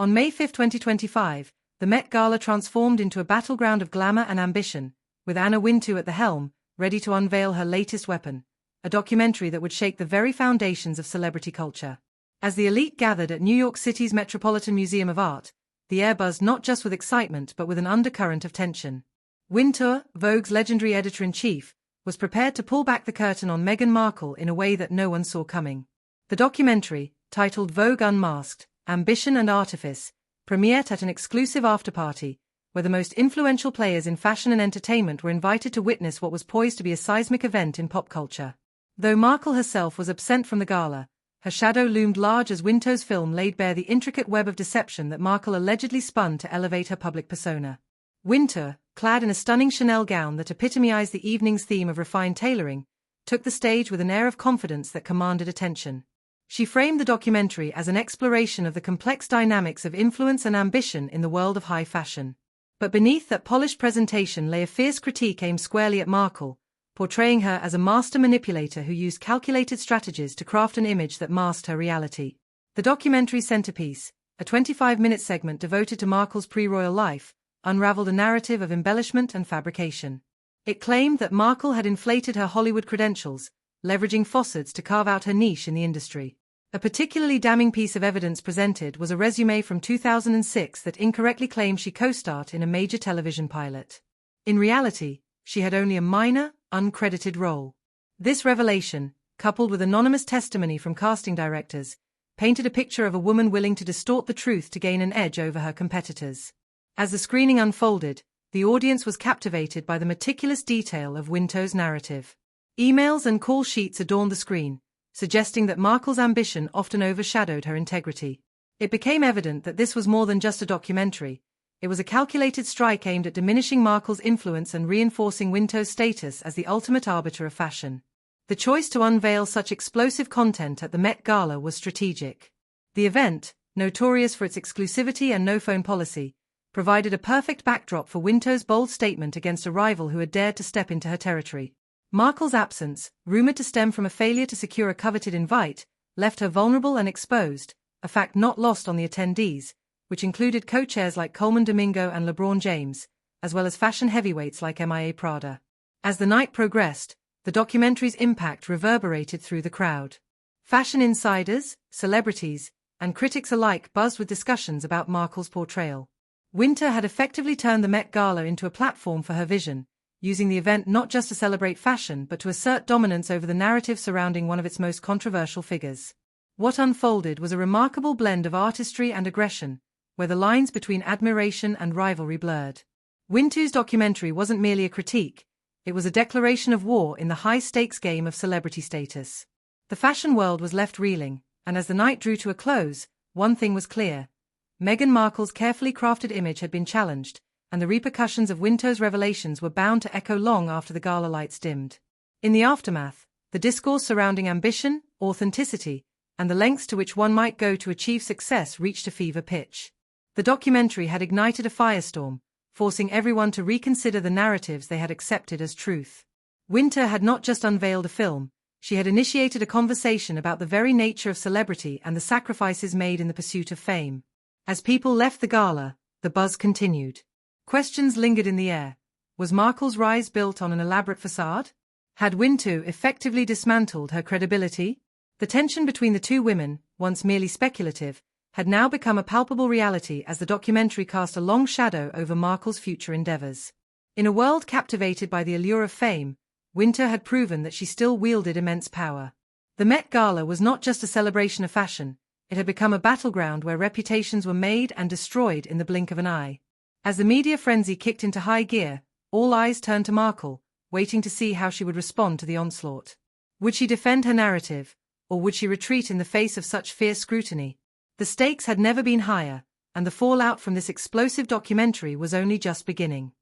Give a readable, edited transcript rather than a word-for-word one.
On May 5, 2025, the Met Gala transformed into a battleground of glamour and ambition, with Anna Wintour at the helm, ready to unveil her latest weapon, a documentary that would shake the very foundations of celebrity culture. As the elite gathered at New York City's Metropolitan Museum of Art, the air buzzed not just with excitement but with an undercurrent of tension. Wintour, Vogue's legendary editor-in-chief, was prepared to pull back the curtain on Meghan Markle in a way that no one saw coming. The documentary, titled Vogue Unmasked: Ambition and Artifice, premiered at an exclusive after-party, where the most influential players in fashion and entertainment were invited to witness what was poised to be a seismic event in pop culture. Though Markle herself was absent from the gala, her shadow loomed large as Wintour's film laid bare the intricate web of deception that Markle allegedly spun to elevate her public persona. Wintour, clad in a stunning Chanel gown that epitomized the evening's theme of refined tailoring, took the stage with an air of confidence that commanded attention. She framed the documentary as an exploration of the complex dynamics of influence and ambition in the world of high fashion. But beneath that polished presentation lay a fierce critique aimed squarely at Markle, portraying her as a master manipulator who used calculated strategies to craft an image that masked her reality. The documentary's centerpiece, a 25-minute segment devoted to Markle's pre-royal life, unraveled a narrative of embellishment and fabrication. It claimed that Markle had inflated her Hollywood credentials, leveraging falsehoods to carve out her niche in the industry. A particularly damning piece of evidence presented was a resume from 2006 that incorrectly claimed she co-starred in a major television pilot. In reality, she had only a minor, uncredited role. This revelation, coupled with anonymous testimony from casting directors, painted a picture of a woman willing to distort the truth to gain an edge over her competitors. As the screening unfolded, the audience was captivated by the meticulous detail of Wintour's narrative. Emails and call sheets adorned the screen, suggesting that Markle's ambition often overshadowed her integrity. It became evident that this was more than just a documentary. It was a calculated strike aimed at diminishing Markle's influence and reinforcing Wintour's status as the ultimate arbiter of fashion. The choice to unveil such explosive content at the Met Gala was strategic. The event, notorious for its exclusivity and no-phone policy, provided a perfect backdrop for Wintour's bold statement against a rival who had dared to step into her territory. Markle's absence, rumored to stem from a failure to secure a coveted invite, left her vulnerable and exposed, a fact not lost on the attendees, which included co-chairs like Coleman Domingo and LeBron James, as well as fashion heavyweights like Mia Prada. As the night progressed, the documentary's impact reverberated through the crowd. Fashion insiders, celebrities, and critics alike buzzed with discussions about Markle's portrayal. Wintour had effectively turned the Met Gala into a platform for her vision, using the event not just to celebrate fashion but to assert dominance over the narrative surrounding one of its most controversial figures. What unfolded was a remarkable blend of artistry and aggression, where the lines between admiration and rivalry blurred. Wintour's documentary wasn't merely a critique, it was a declaration of war in the high-stakes game of celebrity status. The fashion world was left reeling, and as the night drew to a close, one thing was clear. Meghan Markle's carefully crafted image had been challenged, and the repercussions of Wintour's revelations were bound to echo long after the gala lights dimmed. In the aftermath, the discourse surrounding ambition, authenticity, and the lengths to which one might go to achieve success reached a fever pitch. The documentary had ignited a firestorm, forcing everyone to reconsider the narratives they had accepted as truth. Wintour had not just unveiled a film, she had initiated a conversation about the very nature of celebrity and the sacrifices made in the pursuit of fame. As people left the gala, the buzz continued. Questions lingered in the air. Was Markle's rise built on an elaborate facade? Had Wintour effectively dismantled her credibility? The tension between the two women, once merely speculative, had now become a palpable reality as the documentary cast a long shadow over Markle's future endeavors. In a world captivated by the allure of fame, Wintour had proven that she still wielded immense power. The Met Gala was not just a celebration of fashion, it had become a battleground where reputations were made and destroyed in the blink of an eye. As the media frenzy kicked into high gear, all eyes turned to Markle, waiting to see how she would respond to the onslaught. Would she defend her narrative, or would she retreat in the face of such fierce scrutiny? The stakes had never been higher, and the fallout from this explosive documentary was only just beginning.